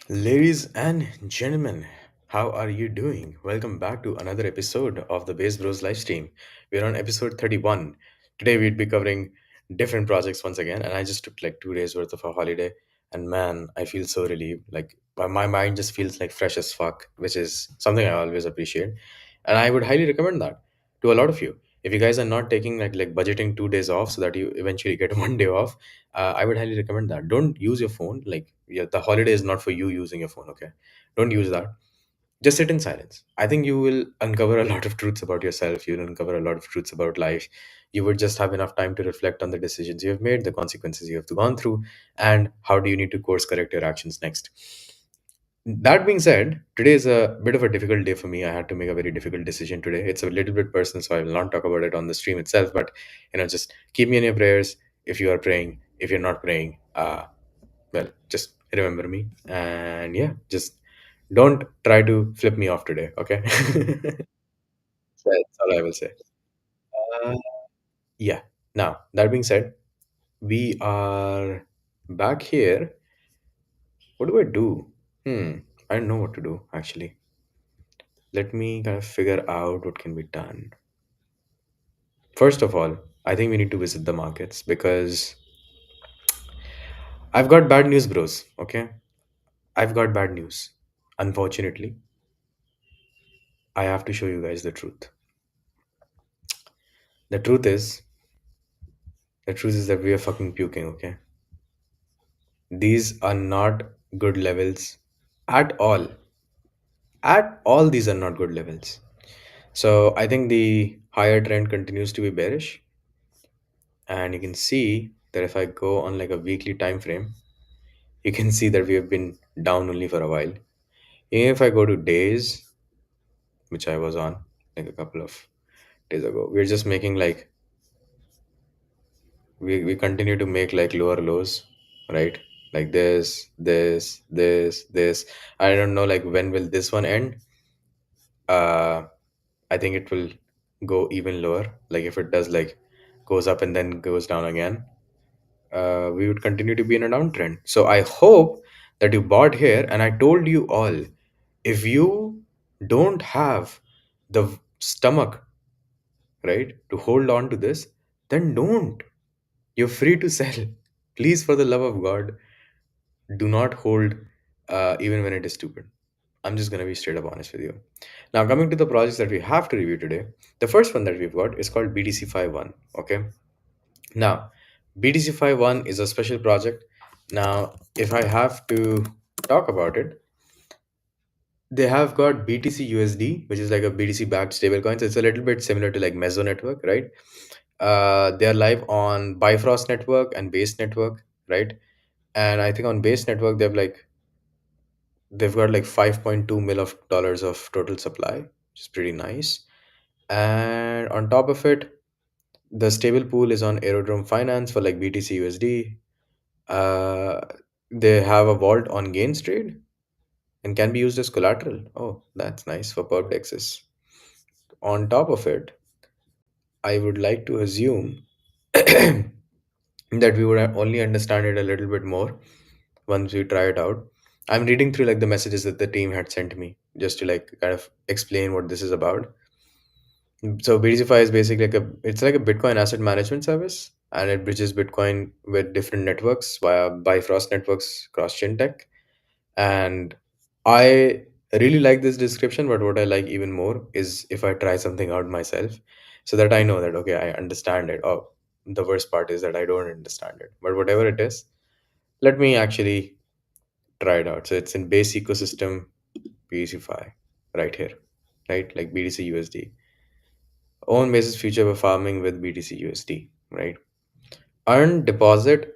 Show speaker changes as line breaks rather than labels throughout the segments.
Ladies and gentlemen, how are you doing? Welcome back to another episode of the BasedBros live stream. We're on episode 31. Today we'd be covering different projects once again, and I just took like 2 days worth of a holiday. And man, I feel so relieved. Like my mind just feels like fresh as fuck, which is something I always appreciate. And I would highly recommend that to a lot of you. If you guys are not taking like budgeting 2 days off so that you eventually get 1 day off, I would highly recommend that. Don't use your phone. Like, yeah, the holiday is not for you using your phone. Okay, don't use that. Just sit in silence. I think you will uncover a lot of truths about yourself. You'll uncover a lot of truths about life. You would just have enough time to reflect on the decisions you have made, the consequences you have gone through, and how do you need to course correct your actions next. That being said, today is a bit of a difficult day for me. I had to make a very difficult decision today. It's a little bit personal, so I will not talk about it on the stream itself. But just keep me in your prayers if you are praying. If you're not praying, well, just remember me, and yeah, just don't try to flip me off today. Okay, so that's all I will say. Uh, yeah. Now that being said, we are back here. What do I do? I don't know what to do actually. Let me kind of figure out what can be done. First of all, I think we need to visit the markets because I've got bad news, bros. Okay, I've got bad news. Unfortunately, I have to show you guys the truth. The truth is, the truth is that we are fucking puking. Okay, these are not good levels at all. At all, these are not good levels. So I think the higher trend continues to be bearish, and you can see that if I go on like a weekly time frame, you can see that we have been down only for a while. Even if I go to days, which I was on like a couple of days ago, we're just making like we continue to make like lower lows, right? Like this. I don't know like when will this one end. Uh I think it will go even lower. Like if it does like goes up and then goes down again, we would continue to be in a downtrend. So I hope that you bought here, and I told you all, if you don't have the stomach, right, to hold on to this, then don't. You're free to sell. Please, for the love of God, do not hold even when it is stupid. I'm just going to be straight up honest with you. Now, coming to the projects that we have to review today, the first one that we've got is called BTCfi One. Okay. Now, BTCfi One is a special project. Now, if I have to talk about it, they have got BTC USD, which is like a BTC backed stablecoin. So it's a little bit similar to like Meso network, right? They are live on Bifrost network and Base network, right? And I think on Base network they've got like 5.2 mil of dollars of total supply, which is pretty nice. And on top of it, the stable pool is on Aerodrome Finance for like BTC USD. Uh, they have a vault on Gains Trade and can be used as collateral. Oh, that's nice for perp dexes. On top of it, I would like to assume that we would only understand it a little bit more once we try it out. I'm reading through like the messages that the team had sent me just to like kind of explain what this is about. So BTCfi is basically it's like a Bitcoin asset management service, and it bridges Bitcoin with different networks via Bifrost networks cross chain tech. And I really like this description, but what I like even more is if I try something out myself, so that I know that okay, I understand it. Oh, the worst part is that I don't understand it. But whatever it is, let me actually try it out. So it's in base ecosystem BTCfi right here, right? Like BTC USD. Own basis future for farming with BTC USD, right? Earn deposit,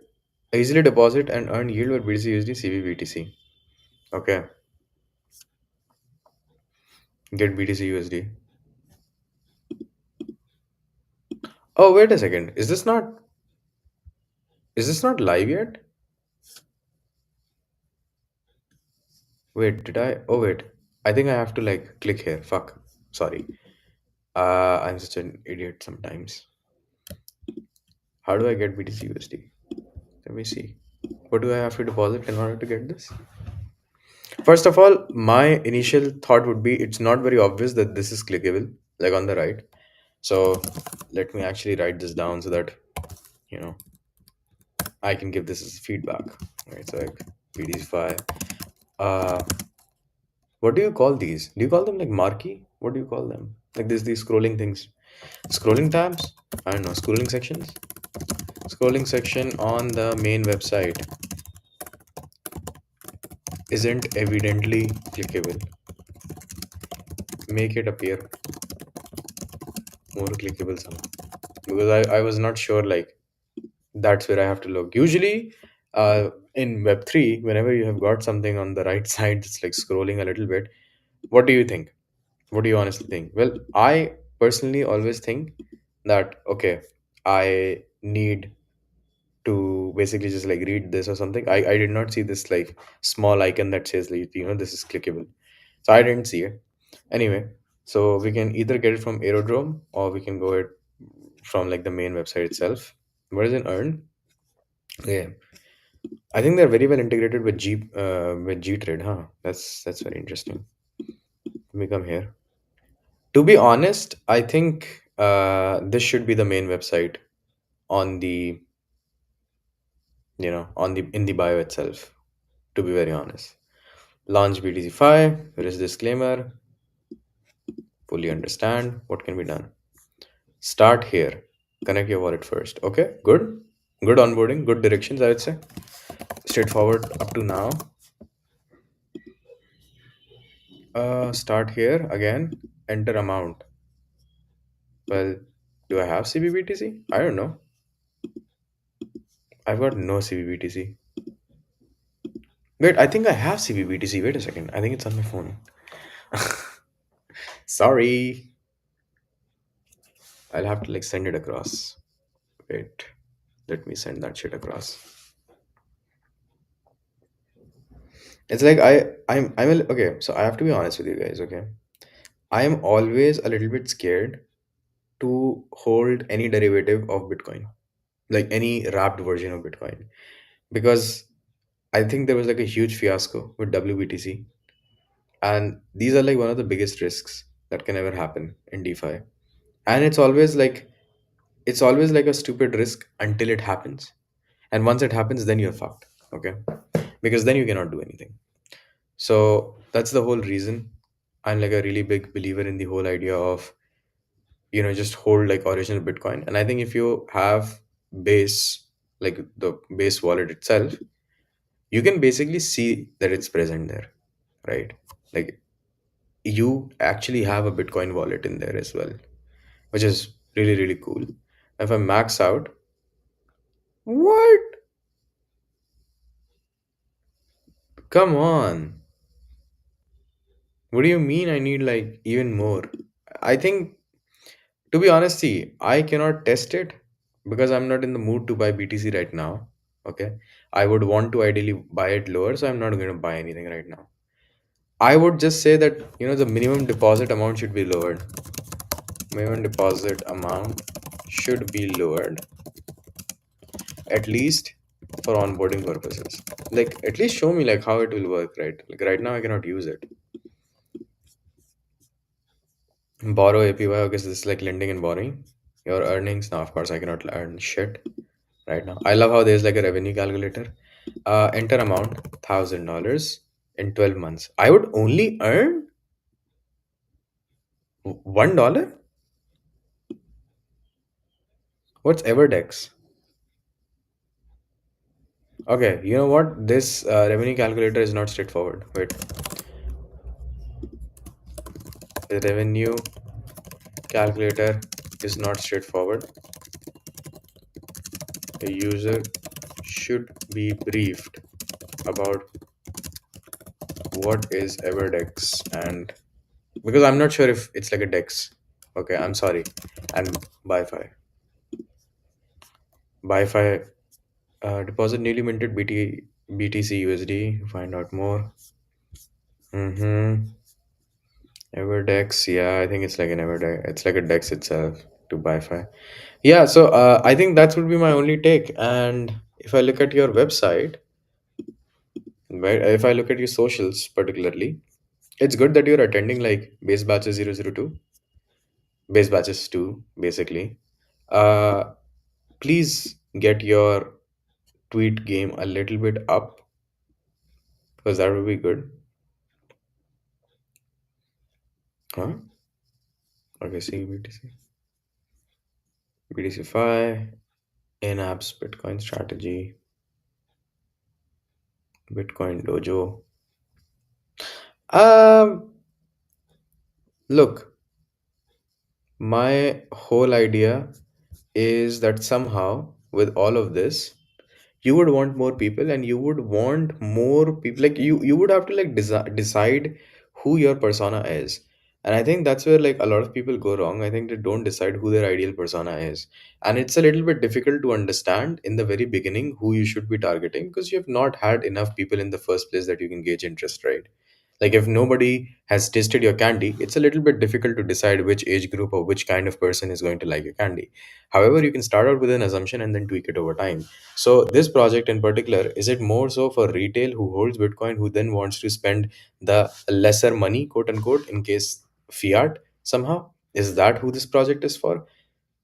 easily deposit and earn yield with BTC USD CBBTC. Okay, get BTC USD. Oh, wait a second. Is this not live yet? Wait, did I? Oh, wait. I think I have to like click here. Fuck. Sorry. I'm such an idiot sometimes. How do I get BTC USD? Let me see. What do I have to deposit in order to get this? First of all, my initial thought would be it's not very obvious that this is clickable, like on the right. So let me actually write this down so that you know I can give this as feedback. Right, so like BTCfi. Uh, what do you call these? Do you call them like marquee? What do you call them? Like this, these scrolling things, scrolling tabs. I don't know, scrolling sections. Scrolling section on the main website isn't evidently clickable. Make it appear more clickable somehow. Because I was not sure like that's where I have to look. Usually, in Web3, whenever you have got something on the right side, it's like scrolling a little bit. What do you think? What do you honestly think? Well, I personally always think that, okay, I need to basically just like read this or something. I did not see this like small icon that says like, this is clickable. So I didn't see it. Anyway, so we can either get it from Aerodrome or we can go it from like the main website itself. What is it earn? Yeah, I think they're very well integrated with G Trade, huh? That's very interesting. Let me come here. To be honest, I think this should be the main website on the on the in the bio itself. To be very honest, launch BTC5. There is disclaimer. Fully understand what can be done. Start here. Connect your wallet first. Okay, good. Good onboarding. Good directions. I would say straightforward up to now. Start here again. Enter amount. Well, do I have CBBTC? I don't know. I've got no CBBTC. Wait, I think I have CBBTC. Wait a second. I think it's on my phone. Sorry. I'll have to like send it across. Wait. Let me send that shit across. It's like okay, so I have to be honest with you guys, okay? I am always a little bit scared to hold any derivative of Bitcoin, like any wrapped version of Bitcoin, because I think there was like a huge fiasco with WBTC, and these are like one of the biggest risks that can ever happen in DeFi. And it's always like a stupid risk until it happens, and once it happens, then you're fucked, okay? Because then you cannot do anything. So that's the whole reason I'm like a really big believer in the whole idea of just hold like original Bitcoin. And I think if you have base, like the base wallet itself, you can basically see that it's present there, right? Like you actually have a Bitcoin wallet in there as well, which is really really cool. If I max out, what? Come on. What do you mean I need like even more? I think, to be honest, see, I cannot test it because I'm not in the mood to buy BTC right now. Okay. I would want to ideally buy it lower, so I'm not going to buy anything right now. I would just say that, the minimum deposit amount should be lowered. Minimum deposit amount should be lowered, at least for onboarding purposes. Like, at least show me like how it will work, right? Like right now I cannot use it. Borrow APY, okay, so this is like lending and borrowing. Your earnings, now of course I cannot earn shit right now. I love how there's like a revenue calculator. Enter amount $1,000 in 12 months. I would only earn $1. What's Everdex? Okay, you know what? This revenue calculator is not straightforward. Wait, the revenue calculator is not straightforward. The user should be briefed about what is Everdex, and because I'm not sure if it's like a Dex. Okay, I'm sorry. And BiFi. BiFi deposit newly minted BTC USD. Find out more. Mm-hmm. Everdex. Yeah, I think it's like an Everdex. It's like a Dex itself to BiFi. Yeah, so I think that would be my only take. And if I look at your website, Right? If I look at your socials particularly, it's good that you're attending like base batches 002, base batches 2, basically. Uh, Please get your tweet game a little bit up because that would be good. Huh? Okay, see BTCfi, in-apps, Bitcoin strategy, Bitcoin dojo. Um, Look, my whole idea is that somehow with all of this, you would want more people and you would want more people, like you would have to like decide who your persona is. And I think that's where like a lot of people go wrong. I think they don't decide who their ideal persona is, and it's a little bit difficult to understand in the very beginning who you should be targeting because you have not had enough people in the first place that you can gauge interest, right? Like if nobody has tasted your candy, it's a little bit difficult to decide which age group or which kind of person is going to like your candy. However, you can start out with an assumption and then tweak it over time. So this project in particular, is it more so for retail who holds Bitcoin who then wants to spend the lesser money, quote unquote, in case fiat somehow? Is that who this project is for?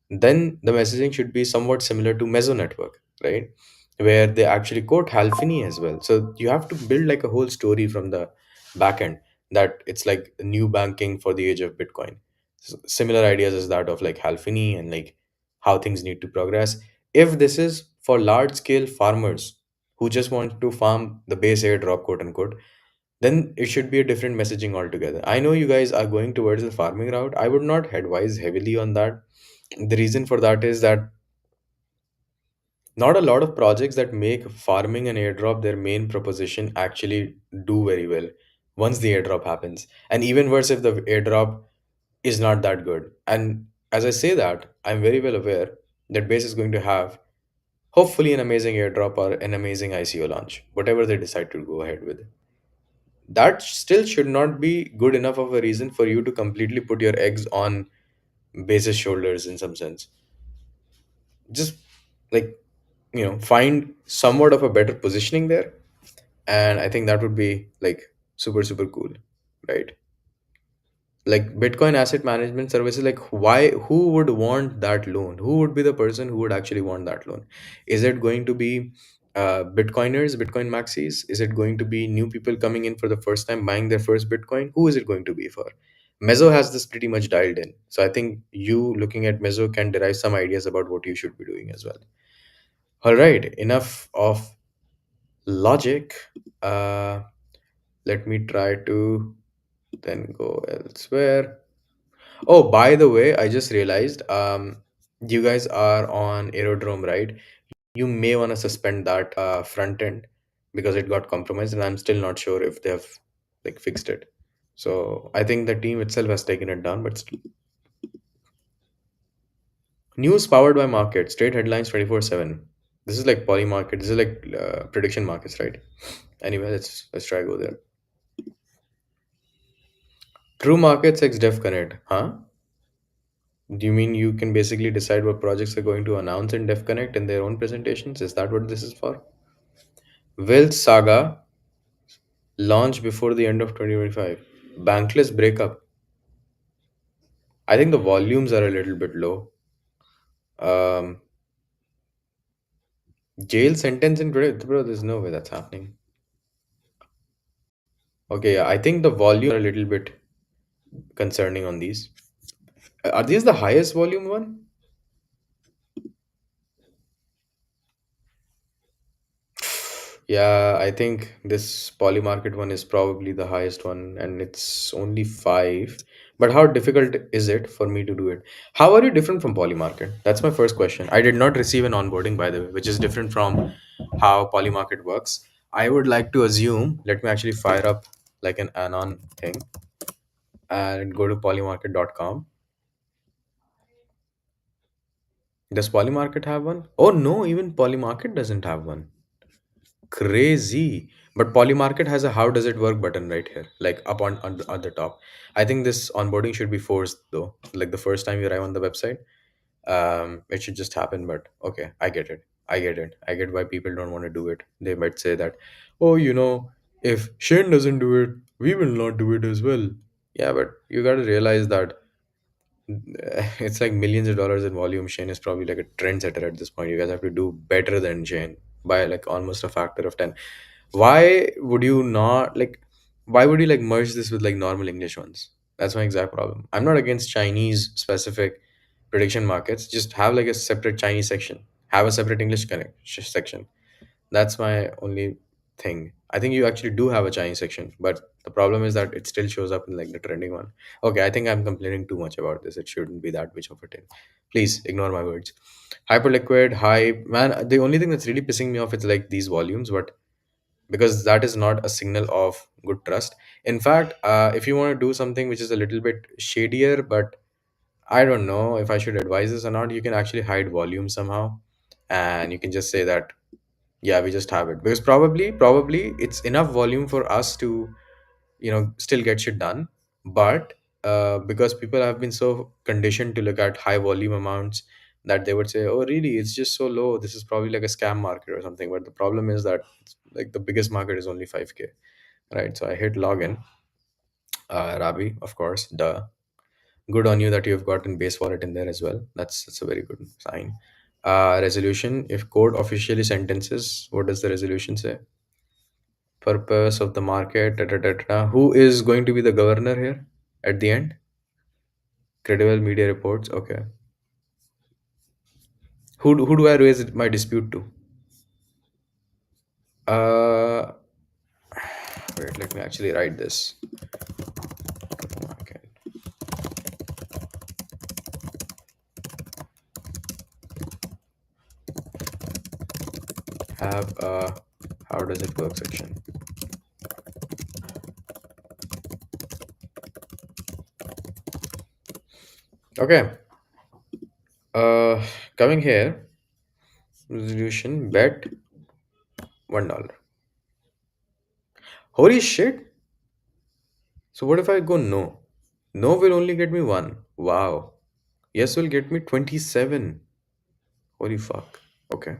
Then the messaging should be somewhat similar to Meso network, right? Where they actually quote Halfini as well. So you have to build like a whole story from the back end that it's like new banking for the age of Bitcoin. Similar ideas as that of like Halfini and like how things need to progress. If this is for large scale farmers who just want to farm the base airdrop, quote unquote, then it should be a different messaging altogether. I know you guys are going towards the farming route. I would not advise heavily on that. The reason for that is that not a lot of projects that make farming and airdrop their main proposition actually do very well once the airdrop happens. And even worse if the airdrop is not that good. And as I say that, I'm very well aware that Base is going to have hopefully an amazing airdrop or an amazing ICO launch, whatever they decide to go ahead with. That still should not be good enough of a reason for you to completely put your eggs on Base's shoulders in some sense. Just like find somewhat of a better positioning there, and I think that would be like super cool, right? Like Bitcoin asset management services, like why, who would want that loan? Who would be the person who would actually want that loan? Is it going to be Bitcoiners, Bitcoin maxis? Is it going to be new people coming in for the first time buying their first Bitcoin? Who is it going to be for? Mezzo has this pretty much dialed in, so I think you looking at Mezzo can derive some ideas about what you should be doing as well. All right, enough of logic. uh Let me try to then go elsewhere. Oh, by the way, I just realized you guys are on Aerodrome, right? You may want to suspend that front end because it got compromised, and I'm still not sure if they have like fixed it. So I think the team itself has taken it down, but still. News powered by markets, trade headlines 24/7. This is like poly market. This is like prediction markets, right? Anyway, let's try go there. True markets ex Def Connect, huh? Do you mean you can basically decide what projects are going to announce in Def Connect in their own presentations? Is that what this is for? Will Saga launch before the end of 2025? Bankless breakup. I think the volumes are a little bit low. Um, Jail sentence in today, bro. There's no way that's happening. Okay, yeah, I think the volume are a little bit concerning on these. Are these the highest volume one? Yeah, I think this Polymarket one is probably the highest one, and it's only five. But how difficult is it for me to do it? How are you different from Polymarket? That's my first question. I did not receive an onboarding, by the way, which is different from how Polymarket works. I would like to assume, let me actually fire up like an anon thing and go to polymarket.com. Does Polymarket have one? Oh no, even Polymarket doesn't have one. Crazy. But Polymarket has a how does it work button right here, like up on the top. I think this onboarding should be forced though. Like the first time you arrive on the website, it should just happen. But okay, I get it. I get it. I get why people don't want to do it. They might say that, oh, if Shane doesn't do it, we will not do it as well. Yeah, but you got to realize that it's like millions of dollars in volume. Shane is probably like a trendsetter at this point. You guys have to do better than Shane by like almost a factor of 10. Why would you not like, why would you like merge this with like normal English ones? That's my exact problem. I'm not against Chinese specific prediction markets. Just have like a separate Chinese section, have a separate English section. That's my only thing. I think you actually do have a Chinese section, but the problem is that it still shows up in like the trending one. Okay, I think I'm complaining too much about this. It shouldn't be that much of a thing. Please ignore my words. Hyperliquid, hype, man. The only thing that's really pissing me off is like these volumes, but because that is not a signal of good trust. In fact, if you want to do something which is a little bit shadier, but I don't know if I should advise this or not, you can actually hide volume somehow, and you can just say that yeah, we just have it because probably it's enough volume for us to still get shit done, but because people have been so conditioned to look at high volume amounts that they would say, oh really, it's just so low, this is probably like a scam market or something. But the problem is that like the biggest market is only 5K, right? So I hit login. Rabi, of course, duh. Good on you that you've gotten base wallet in there as well. That's a very good sign. Resolution, if code officially sentences, what does the resolution say? Purpose of the market, da, da, da, da. Who is going to be the governor here at the end? Credible media reports. Okay. Who do I raise my dispute to? Uh, wait, let me actually write this. Okay. Have a how does it work section. Okay. Uh, coming here, resolution bet $1. Holy shit! So what if I go no? No will only get me one. Wow. Yes will get me 27. Holy fuck. Okay.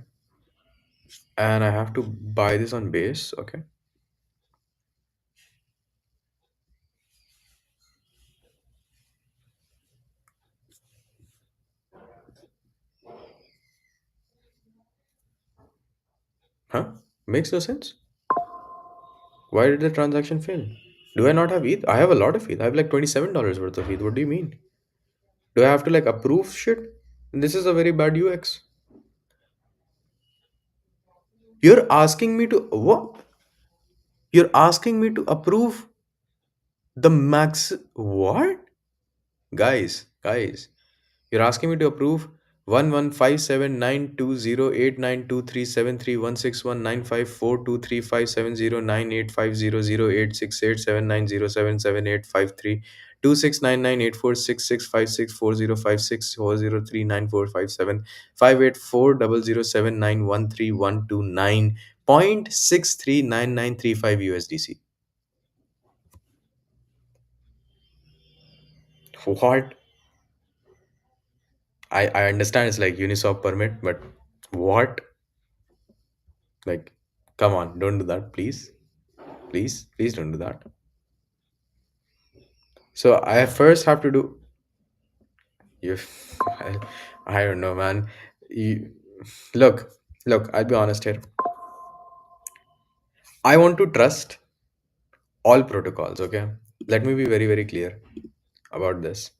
And I have to buy this on base. Okay. Huh? Makes no sense. Why did the transaction fail? Do I not have ETH? I have a lot of ETH. I have like $27 worth of ETH. What do you mean? Do I have to like approve shit? This is a very bad UX. You're asking me to what? You're asking me to approve the max what? Guys, you're asking me to approve 115579220892373161954236999466570985003994575840799335 USDC. What? I understand it's like Uniswap permit, but what? Like, come on, don't do that, please. Please don't do that. So I first have to do you I, I don't know, man. You, look, I'll be honest here. I want to trust all protocols, okay? Let me be very, very clear about this.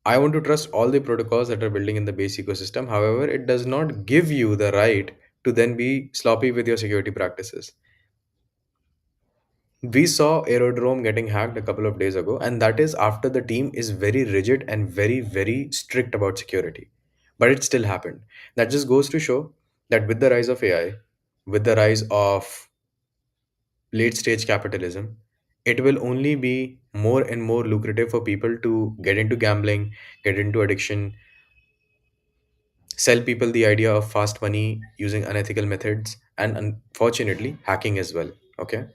I want to trust all the protocols that are building in the base ecosystem. However, it does not give you the right to then be sloppy with your security practices. We saw Aerodrome getting hacked a couple of days ago, and that is after the team is very rigid and very, very strict about security. But it still happened. That just goes to show that with the rise of AI, with the rise of late stage capitalism, it will only be more and more lucrative for people to get into gambling, get into addiction, sell people the idea of fast money using unethical methods, and unfortunately, hacking as well. Okay.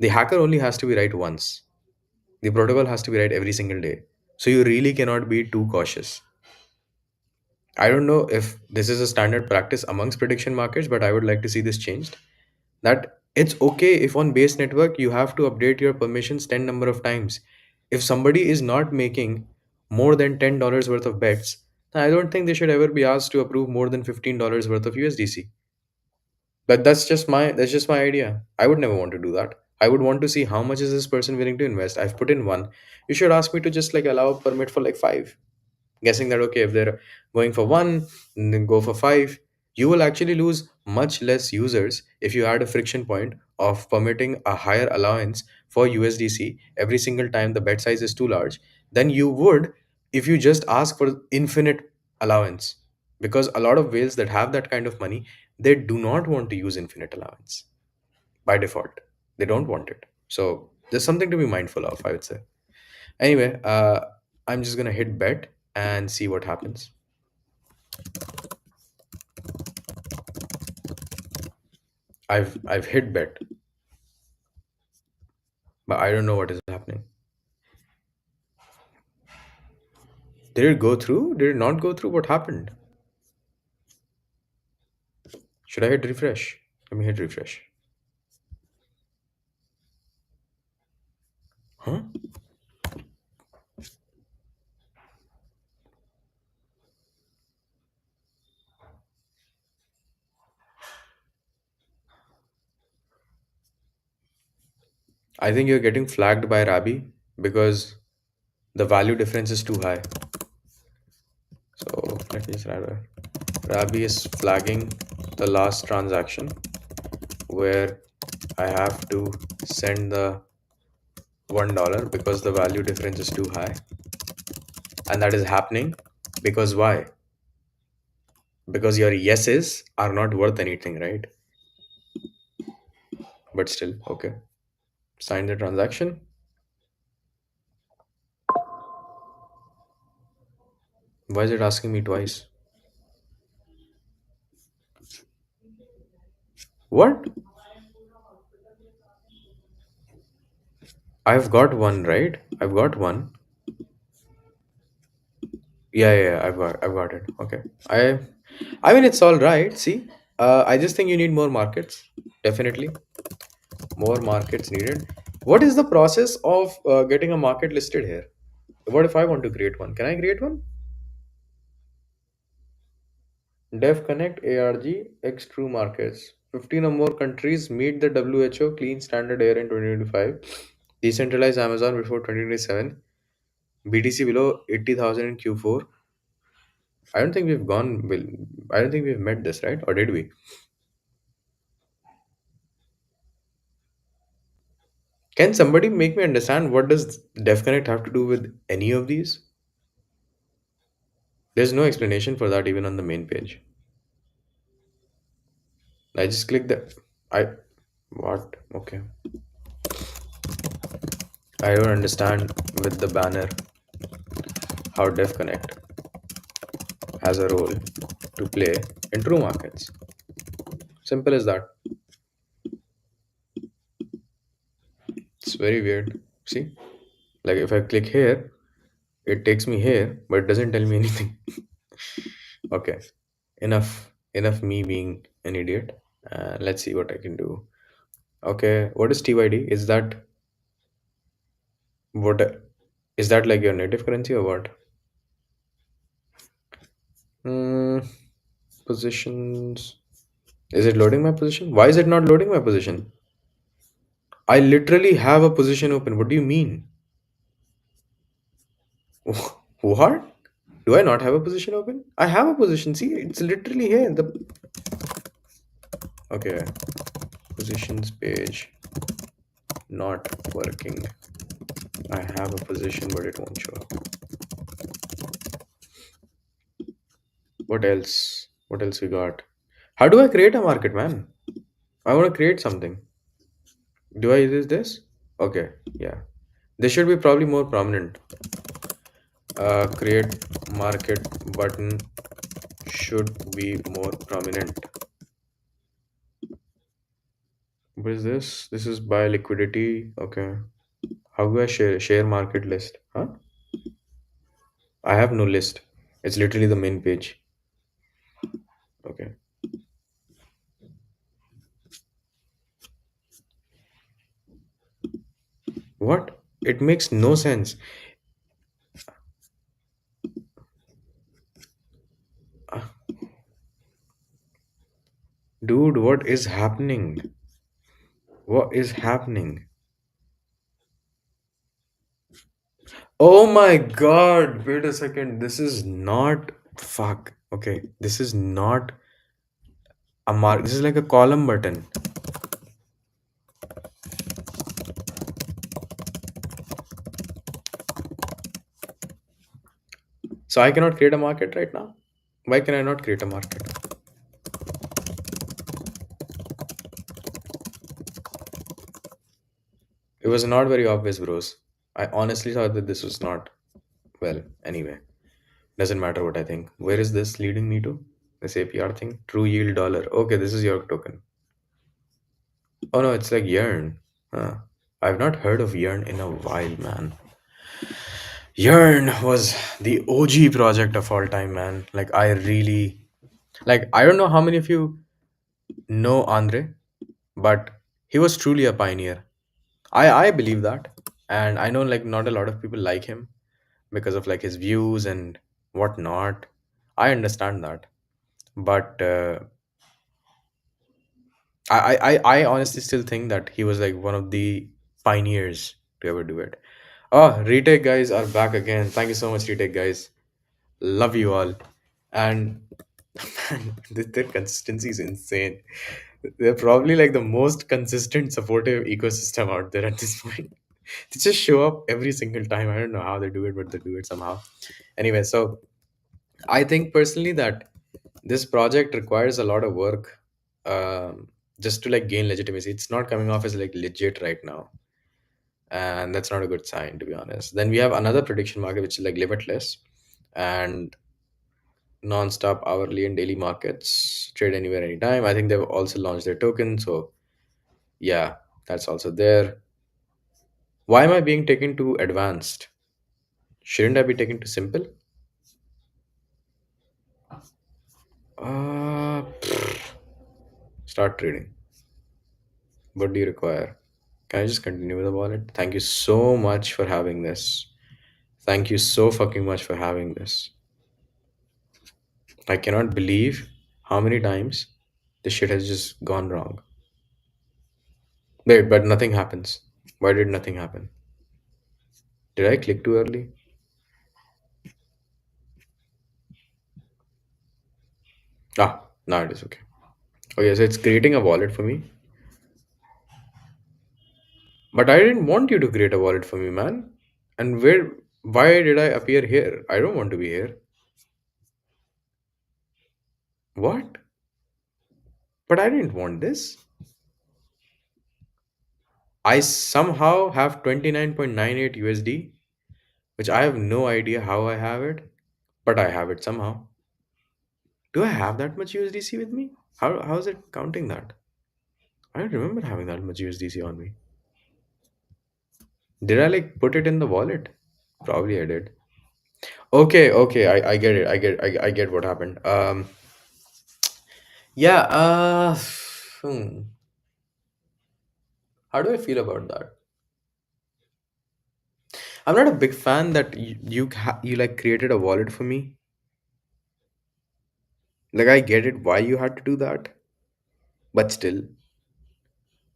The hacker only has to be right once. The protocol has to be right every single day. So you really cannot be too cautious. I don't know if this is a standard practice amongst prediction markets, but I would like to see this changed. That It's okay if on base network you have to update your permissions 10 number of times. If somebody is not making more than $10 worth of bets, then I don't think they should ever be asked to approve more than $15 worth of USDC. But that's just my idea. I would never want to do that. I would want to see how much is this person willing to invest. I've put in one. You should ask me to just like allow a permit for like five, guessing that okay, if they're going for one and then go for five, you will actually lose much less users if you add a friction point of permitting a higher allowance for USDC every single time the bet size is too large than you would if you just ask for infinite allowance, because a lot of whales that have that kind of money, they do not want to use infinite allowance by default. They don't want it, so there's something to be mindful of, I would say. Anyway, I'm just gonna hit bet and see what happens. I've hit bet, but I don't know what is happening. Did it go through? Did it not go through? What happened? Should I hit refresh? Let me hit refresh. Huh? I think you're getting flagged by Rabi because the value difference is too high. So let me just write it. Rabi is flagging the last transaction where I have to send the $1 because the value difference is too high. And that is happening because why? Because your yeses are not worth anything, right? But still, okay. Sign the transaction. Why is it asking me twice? What? I've got one, right? I've got one. Yeah, I've got it. Okay. I mean, it's all right. See, I just think you need more markets. Definitely, more markets needed. What is the process of getting a market listed here? What if I want to create one? Can I create one? Dev Connect ARG X True Markets. 15 or more countries meet the WHO Clean Standard Air in 2025. Decentralized Amazon before 2027. BTC below 80,000 in Q4. I don't think we've gone. Well, I don't think we've met this, right? Or did we? Can somebody make me understand what does Dev Connect have to do with any of these? There's no explanation for that even on the main page. I just click the. I what? Okay. I don't understand with the banner how Dev Connect has a role to play in true markets. Simple as that. It's very weird. See, like if I click here, it takes me here, but it doesn't tell me anything. Okay, enough me being an idiot. Let's see what I can do. Okay, what is TYD? What is that like your native currency or what? Hmm, positions. Is it loading my position? Why is it not loading my position? I literally have a position open. What do you mean? What? Do I not have a position open? I have a position. See, it's literally here. The okay, positions page not working. I have a position, but it won't show up. What else? What else we got? How do I create a market, man? I want to create something. Do I use this? Okay, yeah. This should be probably more prominent. Create market button should be more prominent. What is this? This is by liquidity. Okay. How do I share market list? Huh? I have no list. It's literally the main page. Okay. What? It makes no sense. Uh, Dude, what is happening? What is happening? Oh my god, wait a second. This is not. Fuck. Okay, this is not a mark. This is like a column button. So I cannot create a market right now? Why can I not create a market? It was not very obvious, bros. I honestly thought that this was not. Well, anyway. Doesn't matter what I think. Where is this leading me to? This APR thing? True yield dollar. Okay, this is your token. Oh no, it's like Yearn. Huh. I've not heard of Yearn in a while, man. Yearn was the OG project of all time, man. Like I really like I don't know how many of you know Andre, but he was truly a pioneer. I believe that. And I know like not a lot of people like him because of like his views and whatnot. I understand that. But I honestly still think that he was like one of the pioneers to ever do it. Oh, retake guys are back again. Thank you so much, retake guys. Love you all. And man, their consistency is insane. They're probably like the most consistent, supportive ecosystem out there at this point. They just show up every single time. I don't know how they do it, but they do it somehow. Anyway, so I think personally that this project requires a lot of work just to like gain legitimacy. It's not coming off as like legit right now, and that's not a good sign to be honest. Then we have another prediction market which is like Limitless and non-stop hourly and daily markets trade anywhere anytime. I think they've also launched their token, so yeah, that's also there. Why am I being taken to advanced? Shouldn't I be taken to simple? Start trading. What do you require? Can I just continue with the wallet? Thank you so much for having this. Thank you so fucking much for having this. I cannot believe how many times this shit has just gone wrong. Wait, but nothing happens. Why did nothing happen? Did I click too early? Ah, now it is okay. Okay, so it's creating a wallet for me. But I didn't want you to create a wallet for me, man. And why did I appear here? I don't want to be here. What? But I didn't want this. I somehow have 29.98 USD, which I have no idea how I have it, but I have it somehow. Do I have that much USDC with me? How is it counting that? I don't remember having that much USDC on me. Did I like put it in the wallet? Probably I did. Okay, okay, I get it. I get what happened. Yeah, hmm. How do I feel about that? I'm not a big fan that you like created a wallet for me. Like I get it why you had to do that, but still.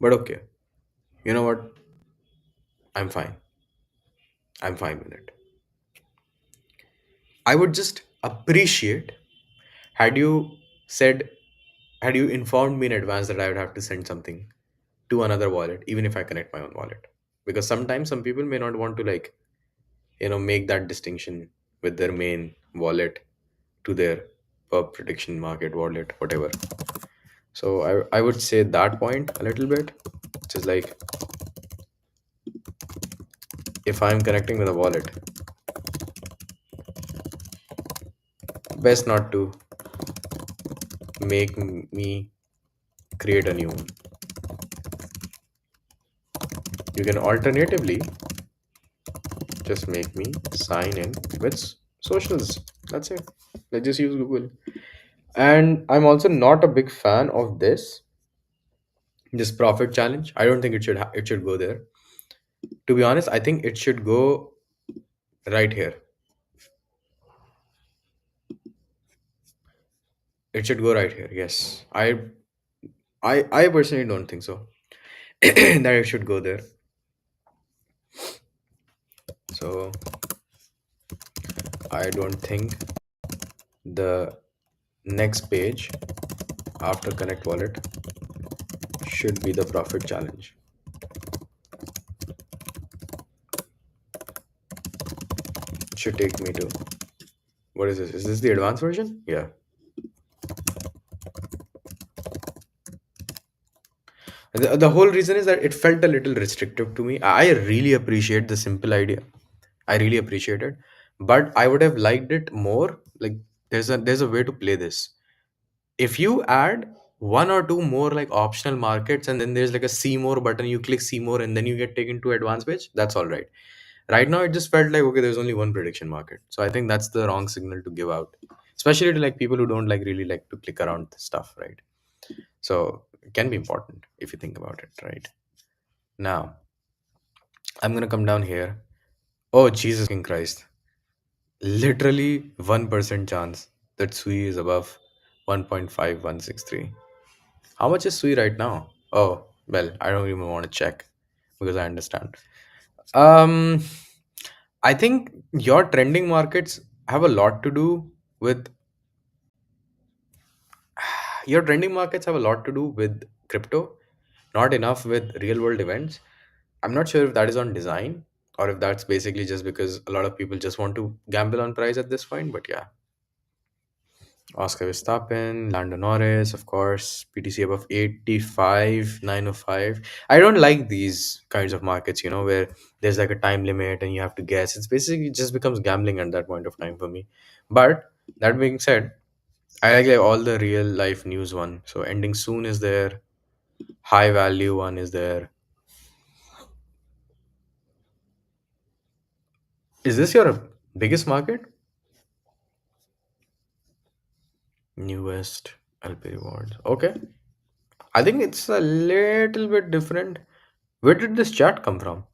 But okay. You know what? I'm fine. I'm fine with it. I would just appreciate had you said had you informed me in advance that I would have to send something to another wallet, even if I connect my own wallet. Because sometimes some people may not want to like, make that distinction with their main wallet to their pub prediction market wallet, whatever. So I would say that point a little bit, which is like if I'm connecting with a wallet, best not to make me create a new one. You can alternatively just make me sign in with socials. That's it. Let's just use Google. And I'm also not a big fan of this profit challenge. I don't think it should go there. To be honest, I think it should go right here. It should go right here. Yes. I personally don't think so. That it should go there. So I don't think the next page after connect wallet should be the profit challenge. It should take me to, what is this? Is this the advanced version? Yeah. The whole reason is that it felt a little restrictive to me. I really appreciate the simple idea. I really appreciate it, but I would have liked it more. Like there's a way to play this. If you add one or two more like optional markets, and then there's like a see more button, you click see more, and then you get taken to advanced page. That's all right. Right now, it just felt like okay, there's only one prediction market. So I think that's the wrong signal to give out, especially to like people who don't like really like to click around the stuff, right? So it can be important if you think about it, right? Now I'm gonna come down here. Oh Jesus fucking Christ! Literally 1% chance that Sui is above 1.5163. How much is Sui right now? Oh well, I don't even want to check because I understand. Um, I think your trending markets have a lot to do with your trending markets have a lot to do with crypto, not enough with real world events. I'm not sure if that is on design or if that's basically just because a lot of people just want to gamble on price at this point. But yeah, Oscar Verstappen, Lando Norris, of course, PTC above 85, 905. I don't like these kinds of markets, where there's like a time limit and you have to guess. It's basically just becomes gambling at that point of time for me. But that being said, I like all the real life news one. So ending soon is there, high value one is there. Is this your biggest market? Newest LP rewards. Okay. I think it's a little bit different. Where did this chart come from?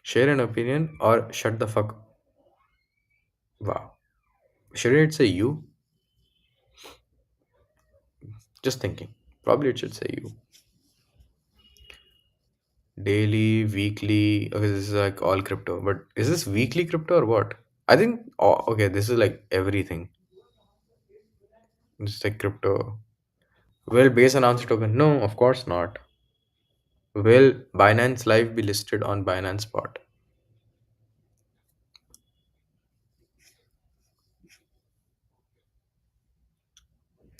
Share an opinion or shut the fuck. Wow. Should it say you? Just thinking. Probably it should say you. Daily, weekly. Okay, this is like all crypto. But is this weekly crypto or what? I think. Oh, okay, this is like everything. It's like crypto. Will base announce token? No, of course not. Will Binance Live be listed on Binance Spot?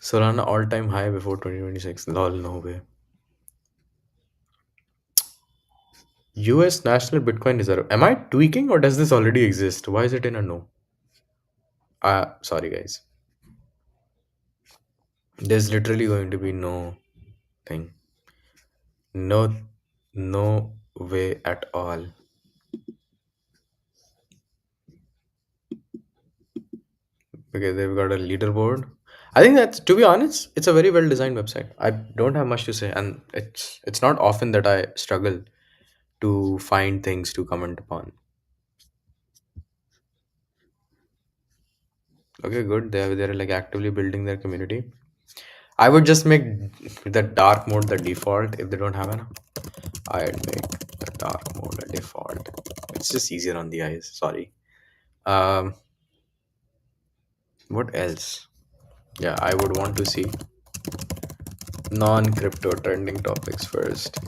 Solana all time high before 2026. Lol, no way. US National Bitcoin Reserve. Am I tweaking or does this already exist? Why is it in a no? Sorry guys. There's literally going to be no thing. No, no way at all. Okay, they've got a leaderboard. I think that's, to be honest, it's a very well designed website. I don't have much to say, and it's not often that I struggle to find things to comment upon. Okay, good. They're like actively building their community. I would just make the dark mode the default if they don't have an. I'd make the dark mode a default. It's just easier on the eyes. Sorry. Um, what else? Yeah, I would want to see non-crypto trending topics first.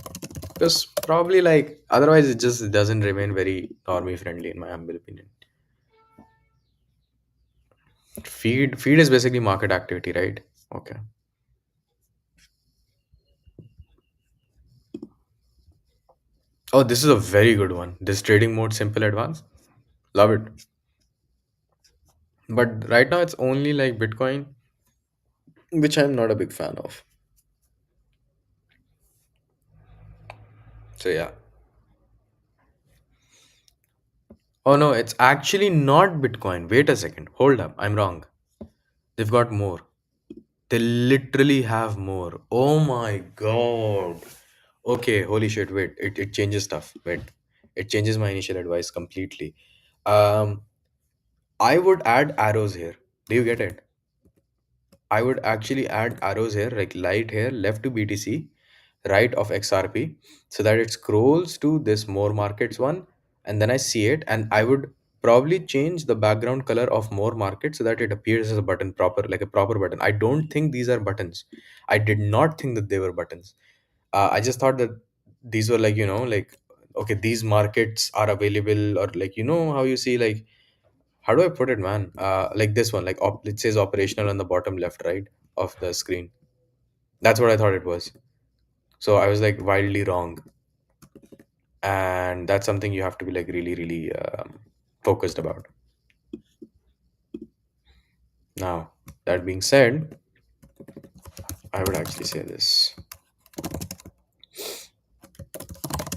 Because probably like otherwise it just doesn't remain very normie friendly in my humble opinion. Feed is basically market activity, right? Okay. Oh, this is a very good one. This trading mode simple advanced. Love it. But right now it's only like Bitcoin, which I'm not a big fan of. So yeah. Oh no, it's actually not Bitcoin. Wait a second. Hold up. I'm wrong. They've got more. They literally have more. Oh my god. Okay, holy shit, wait. It changes stuff. Wait. It changes my initial advice completely. Um, I would add arrows here. Do you get it? I would actually add arrows here, like light here, left to BTC, right of XRP, so that it scrolls to this more markets one, and then I see it, and I would probably change the background color of more market so that it appears as a button, proper, like a proper button. I don't think these are buttons. I did not think that they were buttons. I just thought that these were like, like, okay, these markets are available, or like, how you see, like, how do I put it, man? Like this one, like it says operational on the bottom left, right of the screen. That's what I thought it was. So I was like wildly wrong, and that's something you have to be like really, really focused about. Now, that being said, I would actually say this: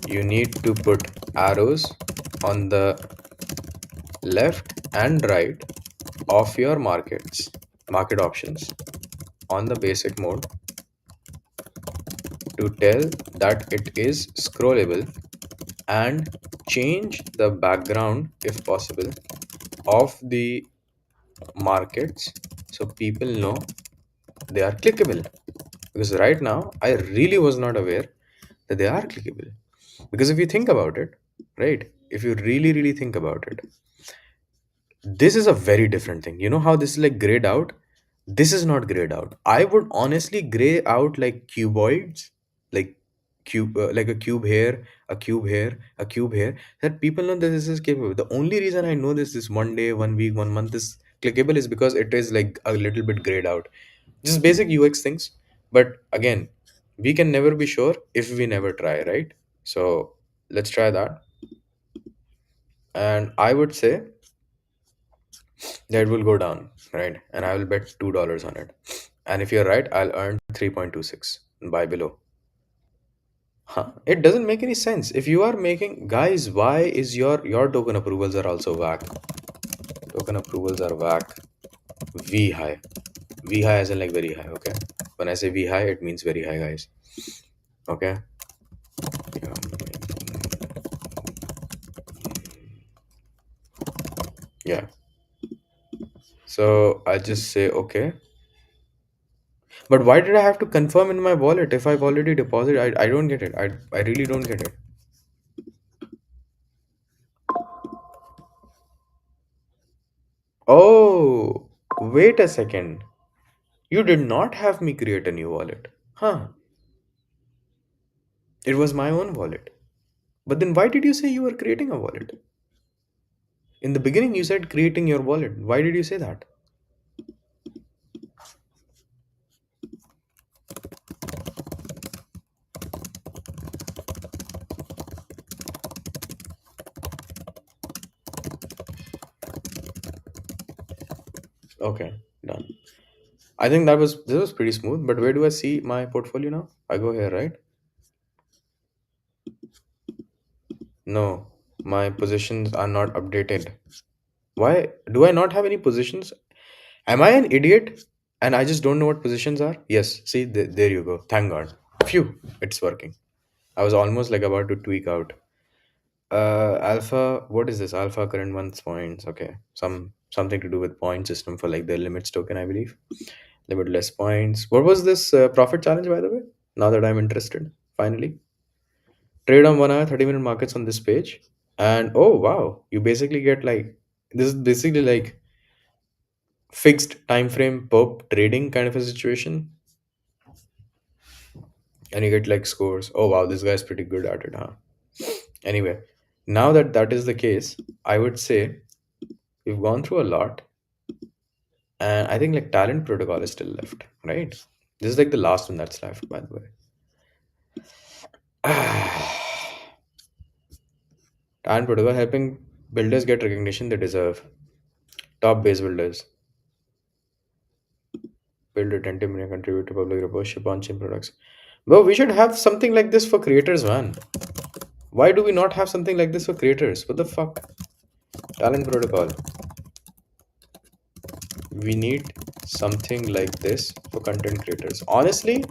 you need to put arrows on the left and right of your market options on the basic mode to tell that it is scrollable, and change the background if possible of the markets so people know they are clickable, because right now I really was not aware that they are clickable. Because if you think about it, right, if you really, really think about it, this is a very different thing. You know how this is like grayed out? This is not grayed out. I would honestly gray out like cuboids, like like a cube here, a cube here, a cube here, that people know that this is capable. The only reason I know this is 1 day, 1 week, 1 month is clickable is because it is like a little bit grayed out. Just basic UX things. But again, we can never be sure if we never try, right? So let's try that. And I would say that will go down, right? And I will bet $2 on it. And if you're right, I'll earn 3.26. Buy below. Huh? It doesn't make any sense. If you are making, guys, why is your token approvals are also whack? Token approvals are whack. V high. V high isn't like very high, okay? When I say V high, it means very high, guys. Okay? Yeah. So I just say okay. But why did I have to confirm in my wallet if I've already deposited? I don't get it. I really don't get it. Oh, wait a second. You did not have me create a new wallet. Huh. It was my own wallet. But then why did you say you were creating a wallet? In the beginning, you said creating your wallet. Why did you say that? Okay, done. I think this was pretty smooth, but where do I see my portfolio now? I go here, right? No, my positions are not updated. Why do I not have any positions? Am I an idiot and I just don't know what positions are? Yes, see, there you go. Thank God. Phew, it's working. I was almost like about to tweak out. Alpha, what is this? Alpha current month's points. Okay, something to do with point system for like the limits token, I believe. Limitless points. What was this profit challenge, by the way? Now that I'm interested, finally. Trade on 1 hour, 30-minute markets on this page. And oh wow, you basically get like this is basically like fixed time frame perp trading kind of a situation, and you get like scores. Oh wow, this guy's pretty good at it, huh? Anyway, now that that is the case, I would say we've gone through a lot, and I think like talent protocol is still left, right? This is like the last one that's left, by the way. Talent protocol helping builders get recognition they deserve. Top base builders build attentive million contribute to public repository launching products. Well, we should have something like this for creators, man. Why do we not have something like this for creators? What the fuck? Talent protocol. We need something like this for content creators. Honestly,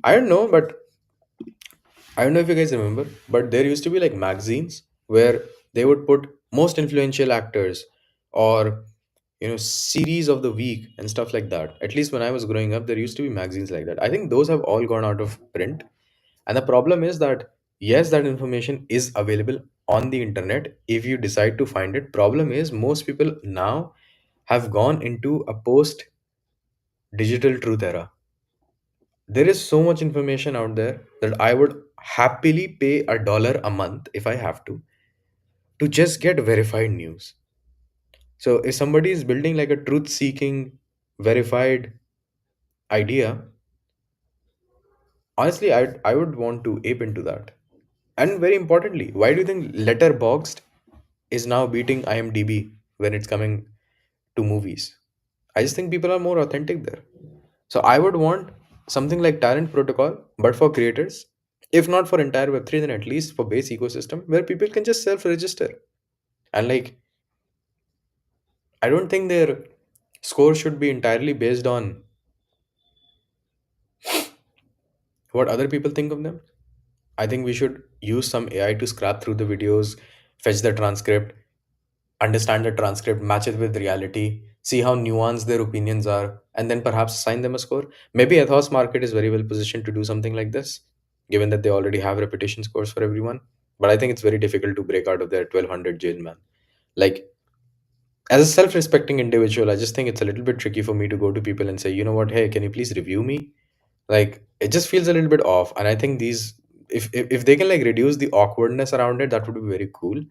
I don't know, but I don't know if you guys remember, but there used to be like magazines where they would put most influential actors or series of the week and stuff like that. At least when I was growing up, there used to be magazines like that. I think those have all gone out of print. And the problem is that yes, that information is available on the internet if you decide to find it. Problem is most people now have gone into a post digital truth era. There is so much information out there that I would happily pay $1 a month if I have to just get verified news. So if somebody is building like a truth seeking verified idea, honestly, I would want to ape into that. And very importantly, why do you think Letterboxd is now beating IMDb when it's coming to movies? I just think people are more authentic there. So I would want something like Talent Protocol, but for creators. If not for entire Web3, then at least for base ecosystem where people can just self-register. And like, I don't think their score should be entirely based on what other people think of them. I think we should use some AI to scrap through the videos, fetch the transcript, understand the transcript, match it with reality, see how nuanced their opinions are, and then perhaps assign them a score. Maybe Ethos Market is very well positioned to do something like this, given that they already have reputation scores for everyone. But I think it's very difficult to break out of their 1200 jail, man. Like, as a self respecting individual, I just think it's a little bit tricky for me to go to people and say, you know what, hey, can you please review me? Like, it just feels a little bit off. And I think these, if they can like reduce the awkwardness around it, that would be very cool.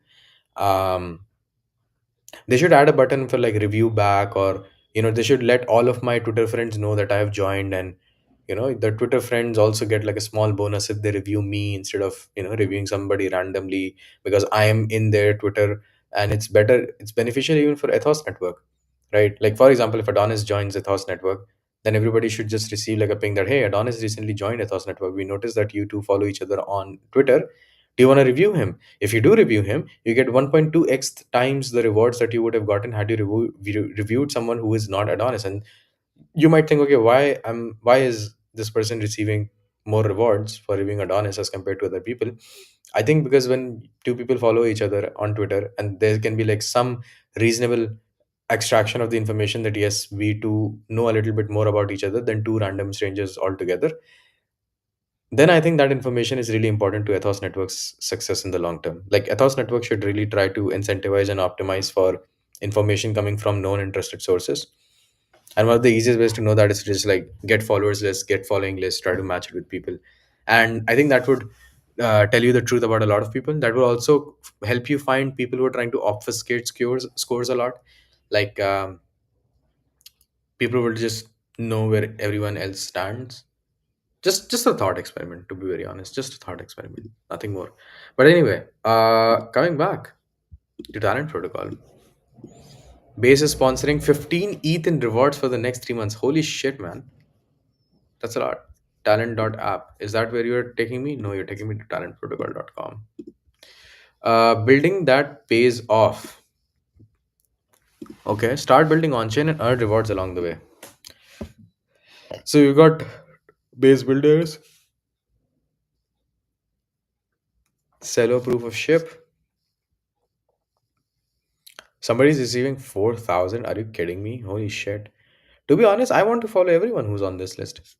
Um, they should add a button for like review back, or they should let all of my Twitter friends know that I have joined, and the Twitter friends also get like a small bonus if they review me instead of reviewing somebody randomly, because I am in their Twitter. And it's beneficial even for Ethos network, right? Like, for example, if Adonis joins Ethos network, then everybody should just receive like a ping that, hey, Adonis recently joined Ethos network, we noticed that you two follow each other on Twitter, do you want to review him? If you do review him, you get 1.2x times the rewards that you would have gotten had you reviewed someone who is not Adonis. And you might think, okay, why is this person receiving more rewards for reviewing Adonis as compared to other people? I think because when two people follow each other on Twitter, and there can be like some reasonable extraction of the information that yes, we two know a little bit more about each other than two random strangers altogether, then I think that information is really important to Ethos Network's success in the long term. Like, Ethos Network should really try to incentivize and optimize for information coming from known and trusted sources. And one of the easiest ways to know that is just like get followers list, get following list, try to match it with people. And I think that would tell you the truth about a lot of people. That will also help you find people who are trying to obfuscate scores a lot. Like, people will just know where everyone else stands. Just a thought experiment, to be very honest, just a thought experiment, nothing more. But anyway, coming back to Talent Protocol, Base is sponsoring 15 ETH in rewards for the next 3 months. Holy shit, man, that's a lot. Talent.app, is that where you're taking me? No, you're taking me to talentprotocol.com. Building that pays off. Okay, start building on chain and earn rewards along the way. So you got base builders, seller proof of ship. Somebody's receiving 4,000. Are you kidding me? Holy shit. To be honest, I want to follow everyone who's on this list.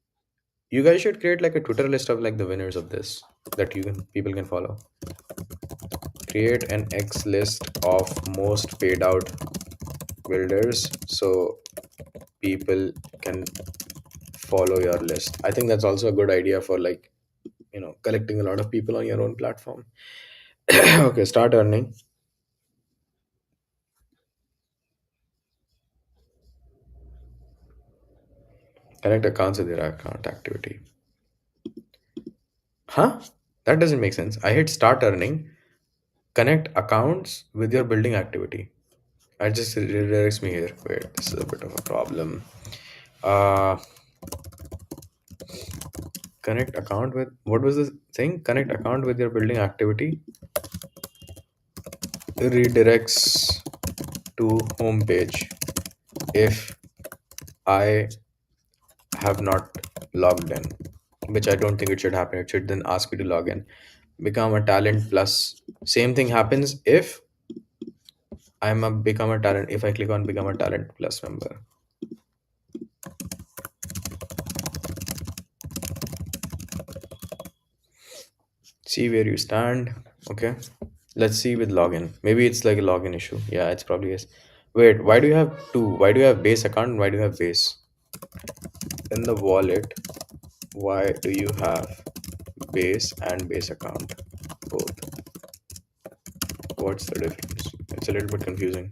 You guys should create like a Twitter list of like the winners of this that people can follow. Create an X list of most paid out builders so people can follow your list. I think that's also a good idea for like, collecting a lot of people on your own platform. Okay, start earning. Connect accounts with your account activity. Huh? That doesn't make sense. I hit start earning. Connect accounts with your building activity. I just redirects me here. Wait, this is a bit of a problem. Uh, connect account with, what was the thing? Connect account with your building activity. Redirects to home page if I have not logged in, which I don't think it should happen. It should then ask you to log in. Become a talent plus. Same thing happens if I'm a become a talent. If I click on become a talent plus member, see where you stand. Okay, let's see with login. Maybe it's like a login issue. Yeah, it's probably is. Wait, why do you have two? Why do you have base account? And why do you have base in the wallet? Why do you have base and base account both? What's the difference? It's a little bit confusing.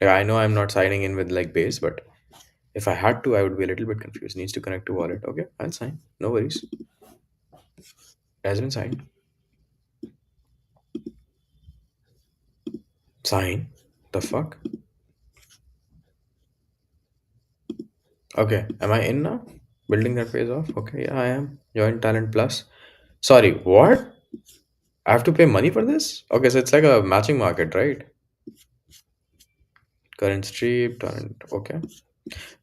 Yeah, I know I'm not signing in with like base, but if I had to, I would be a little bit confused. Needs to connect to wallet. Okay, I'll sign. No worries. It has been signed. Sign. The fuck? Okay, am I in now? Building that phase off? Okay, yeah, I am. Join Talent Plus. Sorry, what? I have to pay money for this? Okay, so it's like a matching market, right? Current stream, talent. Okay.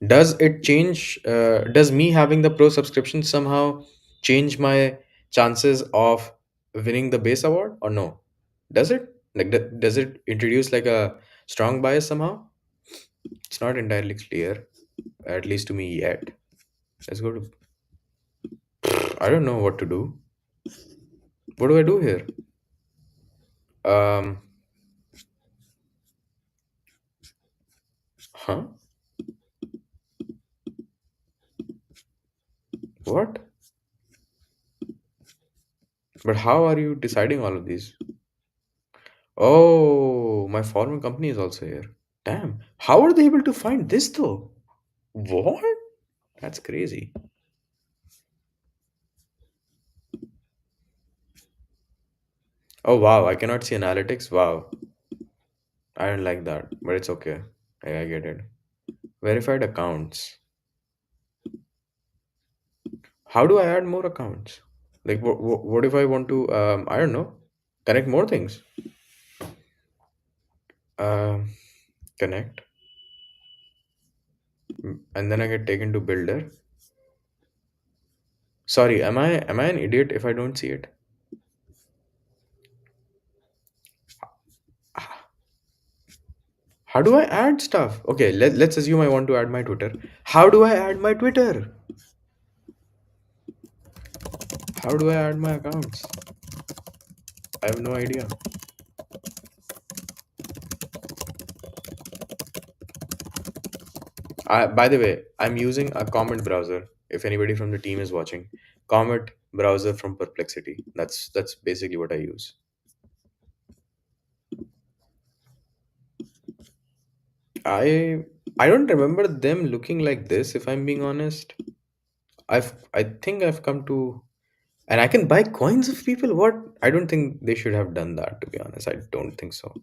Does it change? Does me having the pro subscription somehow change my chances of winning the base award or no? Does it? Like, does it introduce like a strong bias somehow? It's not entirely clear, at least to me yet. Let's go to. I don't know what to do. What do I do here? Um, huh? What? But how are you deciding all of these? Oh, my former company is also here. Damn. How are they able to find this though? What? That's crazy. Oh wow, I cannot see analytics. Wow. I don't like that, but it's okay. I get it. Verified accounts. How do I add more accounts? Like what if I want to I don't know, connect more things? Um Connect and then I get taken to builder. Sorry, am I an idiot if I don't see it? How do I add stuff? Okay, let's assume I want to add my Twitter. How do I add my Twitter? How do I add my accounts? I have no idea. By the way, I'm using a Comet browser. If anybody from the team is watching, Comet browser from Perplexity. That's basically what I use. I I don't remember them looking like this. If I'm being honest, I think I've come to and I can buy coins of people. What? I don't think they should have done that. To be honest, I don't think so.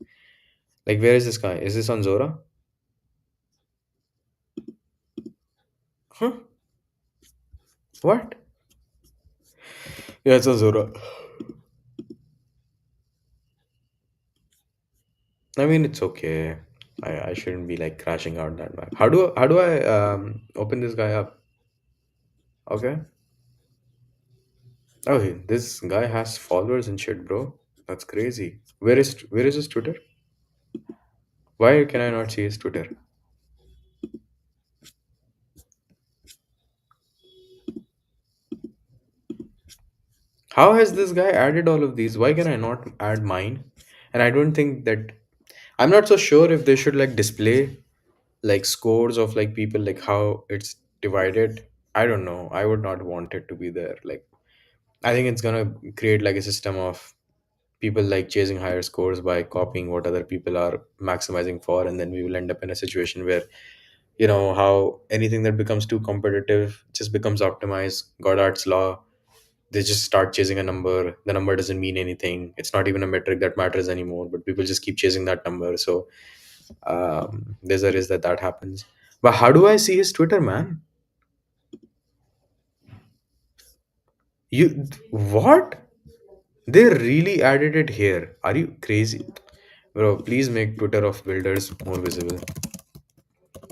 Like, where is this guy? Is this on Zora? Huh? What? Yeah, it's on Zora. I mean, it's okay. I shouldn't be like crashing out that bad. How do I open this guy up? Okay. Oh, this guy has followers and shit, bro. That's crazy. Where is his Twitter? Why can I not see his Twitter? How has this guy added all of these? Why can I not add mine? And I don't think that I'm not so sure if they should like display like scores of like people like how it's divided. I don't know. I would not want it to be there. Like I think it's gonna create like a system of people like chasing higher scores by copying what other people are maximizing for, and then we will end up in a situation where how anything that becomes too competitive just becomes optimized. Goddard's law. They just start chasing a number. The number doesn't mean anything. It's not even a metric that matters anymore, but people just keep chasing that number. So there's a risk that that happens. But how do I see his Twitter, man? You what? They really added it here. Are you crazy? Bro, please make Twitter of builders more visible.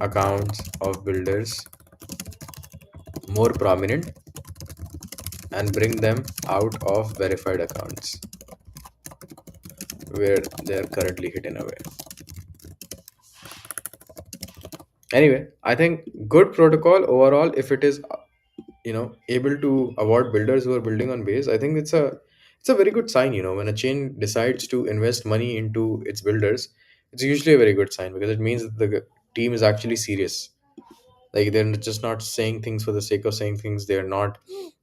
accounts of builders more prominent and bring them out of verified accounts where they are currently hidden away. Anyway, I think good protocol overall, if it is able to award builders who are building on base, I think it's a very good sign. When a chain decides to invest money into its builders, it's usually a very good sign because it means that the team is actually serious. Like they're just not saying things for the sake of saying things. They're not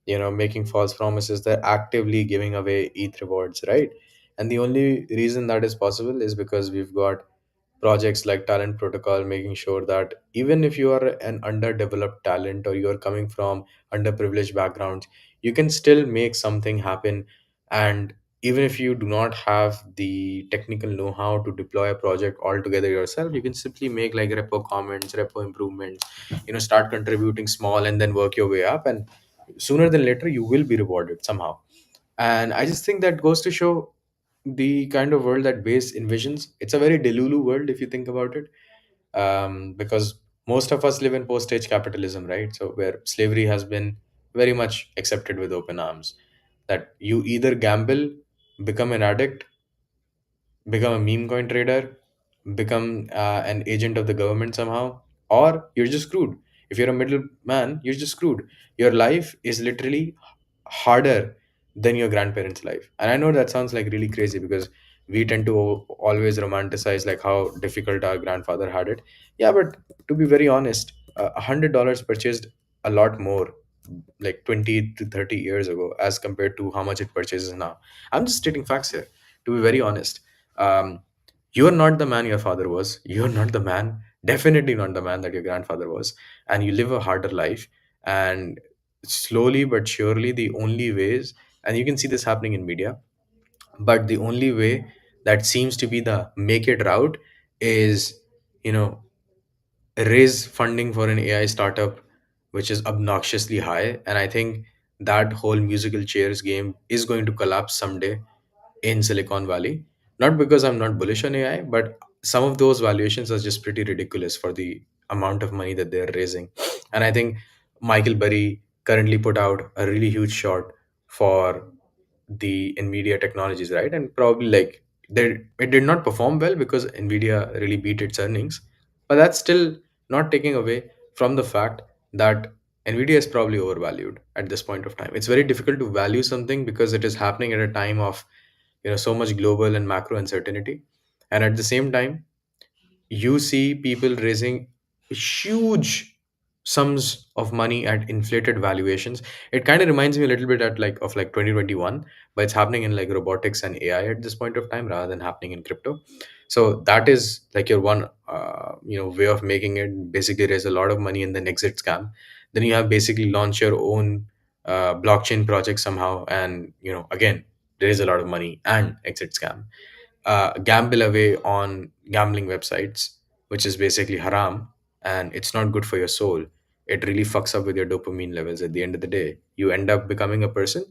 making false promises. They're actively giving away ETH rewards, right? And the only reason that is possible is because we've got projects like Talent Protocol making sure that even if you are an underdeveloped talent or you are coming from underprivileged backgrounds, you can still make something happen. And even if you do not have the technical know-how to deploy a project altogether yourself, you can simply make like repo comments, repo improvements, start contributing small and then work your way up, and sooner than later you will be rewarded somehow. And I just think that goes to show the kind of world that base envisions. It's a very delulu world if you think about it, because most of us live in post-stage capitalism, right? So where slavery has been very much accepted with open arms, that you either gamble, become an addict, become a meme coin trader, become an agent of the government somehow, or you're just screwed. If you're a middleman, you're just screwed. Your life is literally harder than your grandparents' life. And I know that sounds like really crazy because we tend to always romanticize like how difficult our grandfather had it. Yeah, but to be very honest, $100 purchased a lot more like 20 to 30 years ago as compared to how much it purchases now. I'm just stating facts here, to be very honest. um, you're not the man your father was. You're not the man, definitely not the man that your grandfather was. And you live a harder life. And slowly but surely, the only ways, and you can see this happening in media, but the only way that seems to be the make it route is, you know, raise funding for an AI startup, which is obnoxiously high. And I think that whole musical chairs game is going to collapse someday in Silicon Valley. Not because I'm not bullish on AI, but some of those valuations are just pretty ridiculous for the amount of money that they're raising. And I think Michael Burry currently put out a really huge shot for the Nvidia technologies, right? And probably like it did not perform well because Nvidia really beat its earnings. But that's still not taking away from the fact that Nvidia is probably overvalued at this point of time. It's very difficult to value something because it is happening at a time of so much global and macro uncertainty. And at the same time, you see people raising huge sums of money at inflated valuations. It kind of reminds me a little bit of like 2021, but it's happening in like robotics and AI at this point of time rather than happening in crypto. So that is like your one way of making it, basically raise a lot of money and then exit scam. Then you have basically launch your own blockchain project somehow, and again raise a lot of money and exit scam. Gamble away on gambling websites, which is basically haram, and it's not good for your soul. It really fucks up with your dopamine levels. At the end of the day, you end up becoming a person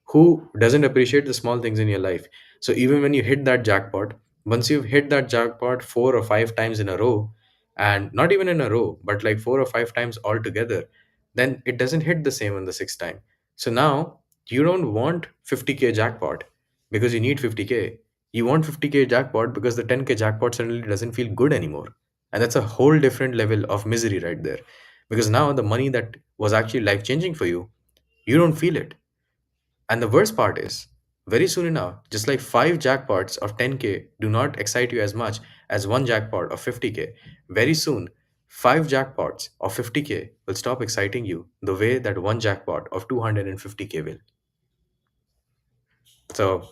who doesn't appreciate the small things in your life. So even when you hit that jackpot, once you've hit that jackpot 4 or 5 times in a row, and not even in a row, but like 4 or 5 times altogether, then it doesn't hit the same on the sixth time. So now you don't want 50K jackpot because you need 50K. You want 50K jackpot because the 10K jackpot suddenly doesn't feel good anymore. And that's a whole different level of misery right there. Because now the money that was actually life changing for you don't feel it. And the worst part is, very soon enough, just like 5 jackpots of 10K do not excite you as much as one jackpot of 50K, very soon, 5 jackpots of 50K will stop exciting you the way that one jackpot of 250K will. So,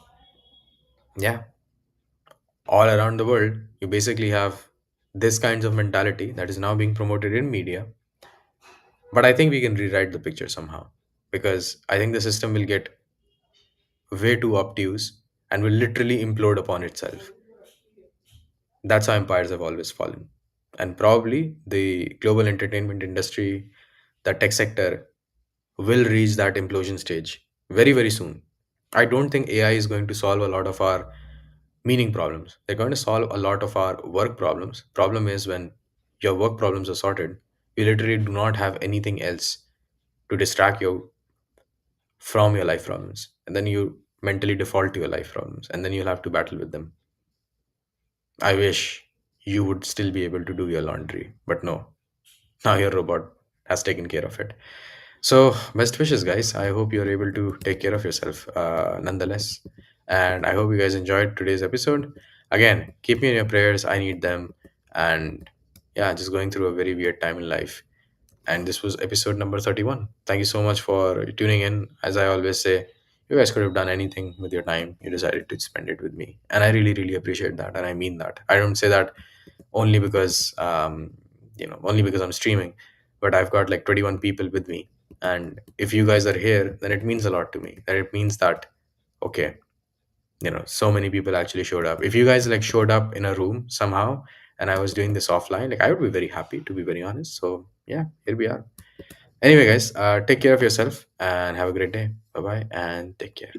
yeah, all around the world, you basically have this kinds of mentality that is now being promoted in media. But I think we can rewrite the picture somehow because I think the system will get way too obtuse and will literally implode upon itself. That's how empires have always fallen. And probably the global entertainment industry, the tech sector, will reach that implosion stage very, very soon. I don't think AI is going to solve a lot of our meaning problems. They're going to solve a lot of our work problems. Problem is when your work problems are sorted, you literally do not have anything else to distract you from your life problems. And then you mentally default to your life problems, and then you'll have to battle with them. I wish you would still be able to do your laundry, but no, now your robot has taken care of it. So, best wishes, guys. I hope you're able to take care of yourself nonetheless. And I hope you guys enjoyed today's episode. Again, keep me in your prayers. I need them. And yeah, just going through a very weird time in life. And this was episode number 31. Thank you so much for tuning in. As I always say, you guys could have done anything with your time. You decided to spend it with me. And I really, really appreciate that. And I mean that. I don't say that only because, only because I'm streaming, but I've got like 21 people with me. And if you guys are here, then it means a lot to me. That it means that, okay, so many people actually showed up. If you guys like showed up in a room somehow and I was doing this offline, like I would be very happy, to be very honest. So yeah, here we are. Anyway, guys, take care of yourself and have a great day. Bye bye and take care.